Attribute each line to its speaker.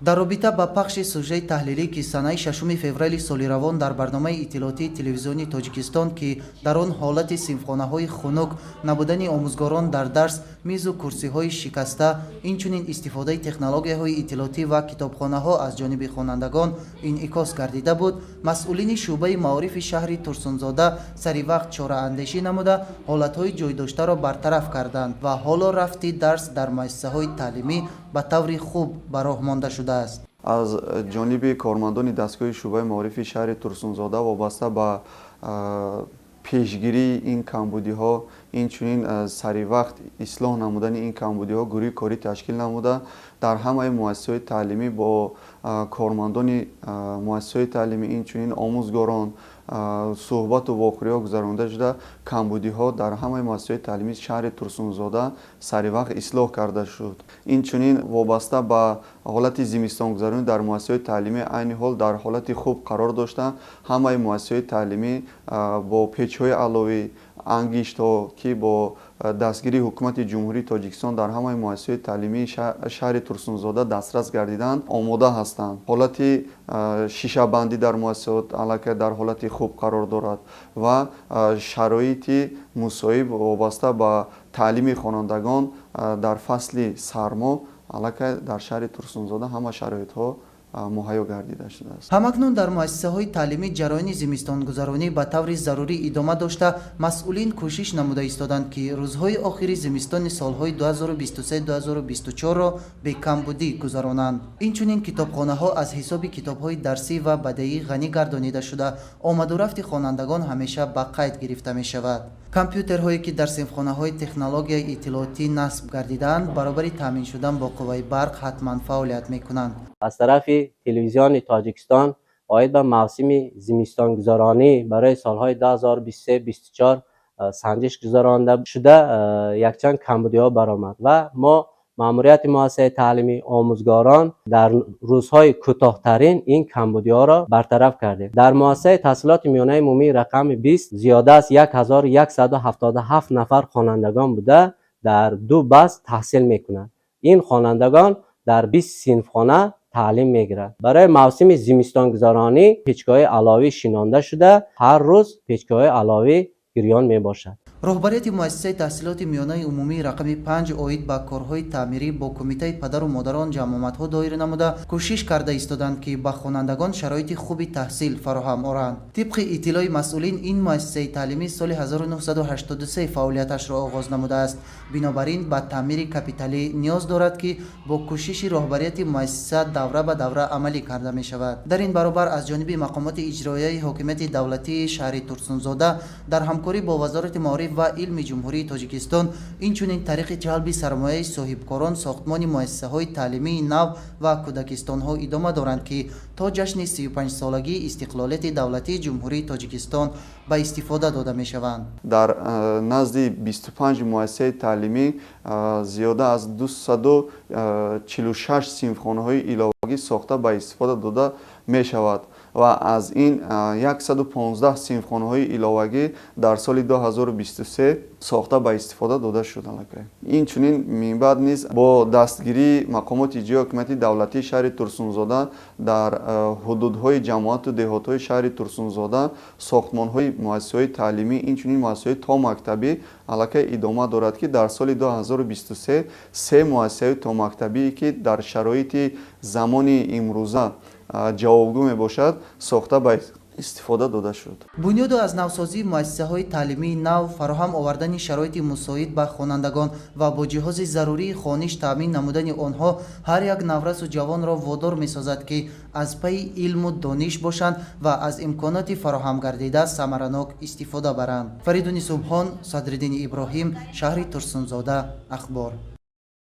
Speaker 1: дар робита ба пахши сужаи таҳлилӣ ки санаи 6 феврали соли равон дар барномаи иттилоотии телевизиони Тоҷикистон ки дар он ҳолати синфхонаҳои хунук, набудани омӯзгорон дар дарс, мизу курсиҳои шикаста, инчунин истифодаи технологияҳои иттилоотӣ ва китобхонаҳо аз ҷониби хонандагон инъикос гардида буд, масъулини шуъбаи маорифи шаҳри Турсунзода сари вақт чораандешӣ намуда ҳолатҳои ҷойдоштаро бартараф карданд ва ҳоло рафти дарс дар муассисаҳои таълимӣ ба таври хуб ба роҳ монда шудааст.
Speaker 2: аз ҷониби кормандони дастгоҳи шуъбаи маорифи шаҳри Турсунзода вобаста ба пешгирии ин камбудиҳо, инчунин сари вақт ислоҳ намудани ин камбудиҳо гурӯҳи корӣ ташкил намуда дар ҳамаи муассисаҳои таълимӣ бо кормандони муассисаҳои таълимӣ, инчунин омӯзгорон суҳбату вохӯриҳо гузаронида шуда камбудиҳо дар ҳамаи муассисаҳои таълимии шаҳри Турсунзода сари вақт ислоҳ карда шуд. Инчунин вобаста ба ҳолати зимистонгузаронӣ дар муассисаҳои таълимӣ айни ҳол дар ҳолати хуб қарор дошта, ҳамаи муассисаҳои таълимӣ бо печҳои аловӣ ангиштҳо ки бо дастгирии ҳукумати ҷумҳурии Тоҷикистон дар ҳамаи муассисаҳои таълимии шаҳри Турсунзода дастрас гардиданд, омода ҳастанд. ҳолати шишабандӣ дар муассисаҳот аллакай дар ҳолати хуб қарор дорад ва шароити мусоиб вобаста ба таълими хонандагон дар фасли сармо аллакай дар шаҳри Турсунзода ҳама шароитҳо муҳайё гардида шудааст.
Speaker 1: ҳамакнун дар муассисаҳои таълимӣ ҷараёни зимистонгузаронӣ ба таври зарурӣ идома дошта, масъулин кӯшиш намуда истоданд ки рӯзҳои охири зимистони солҳои 2023-2024-ро бекамбудӣ гузаронанд. Инчунин китобхонаҳо аз ҳисоби китобҳои дарсӣ ва бадеӣ ғанӣ гардонида шуда, омаду рафти хонандагон ҳамеша ба қайд гирифта мешавад. Компютерҳое ки дар синфхонаҳои технологияи иттилоотӣ насб гардидаанд, баробари таъмин шудан бо қувваи барқ ҳатман фаъолият мекунанд.
Speaker 3: از طرف تلویزیون تاجیکستان آید به موسم زمستانگذارانی برای سالهای 2023-24 سنجش گذرانده شده یکچند کمبودی‌ها برآمد و ما مأموریت مؤسسه تعلیمی آموزگاران در روزهای کوتاه‌ترین این کمبودی‌ها را برطرف کردیم. در مؤسسه تحصیلات میانه عمومی رقم 20 زیاده از 1177 نفر خوانندگان بوده در 2 بست تحصیل می‌کنند. این خوانندگان در 20 صنفخانه تعلیم میگیرند. برای موسم زمستانگذارانی پیچگاه علاوه شینانده شده، هر روز پیچگاه علاوه گریان می باشد.
Speaker 1: роҳбарияти муассисаи таҳсилоти миёнаи умумии рақами 5 оид ба корҳои таъмирӣ бо кумитаи падару модарон ҷамъомадҳо доира намуда кӯшиш карда истоданд ки ба хонандагон шароити хуби таҳсил фароҳам оранд. тибқи иттилои масъулин, ин муассисаи таълимӣ соли 1983 фаъолияташро оғоз намудааст. бинобар ин ба таъмири капиталӣ ниёз дорад ки бо кӯшиши роҳбарияти муассиса давра ба давра амалӣ карда мешавад. дар ин баробар аз ҷониби мақомоти иҷроияи ҳокимияти давлатии шаҳри Турсунзода дар ҳамкорӣ бо вазорати маориф ва илми ҷумҳурии Тоҷикистон, инчунин тариқи ҷалби сармояи соҳибкорон сохтмони муассисаҳои таълимии нав ва кӯдакистонҳо идома доранд ки то ҷашни 35-солагии истиқлолияти давлатии ҷумҳурии Тоҷикистон ба истифода дода мешаванд.
Speaker 2: дар назди 25 муассисаи таълимӣ зиёда аз 246 синфхонаҳои иловагӣ сохта ба истифода дода мешавад ва аз ин 115 синфхонаҳои иловагӣ дар соли 2023 сохта ба истифода дода шуд. инчунин минбаъд низ бо дастгирии мақомоти иҷрои ҳокимияти давлатии шаҳри Турсунзода дар ҳудудҳои ҷамоату деҳотҳои шаҳри Турсунзода сохтмонҳои муассисаҳои таълимӣ, инчунин муассисаҳои томактабӣ аллакай идома дорад ки дар соли 2023 се муассисаҳои томактабие ки дар шароити замони имрӯза ҷавобгӯ мебошад сохта ба истифода дода шуд.
Speaker 1: бунёду аз навсозии муассисаҳои таълимии нав, фароҳам овардани шароити мусоид ба хонандагон ва бо ҷиҳози зарурии хониш таъмин намудани онҳо ҳар як наврасу ҷавонро водор месозад ки аз пайи илму дониш бошанд ва аз имконоти фароҳам гардида самаранок истифода баранд. Фаридуни Субҳон, Садриддини Иброҳим, шаҳри Турсунзода, ахбор.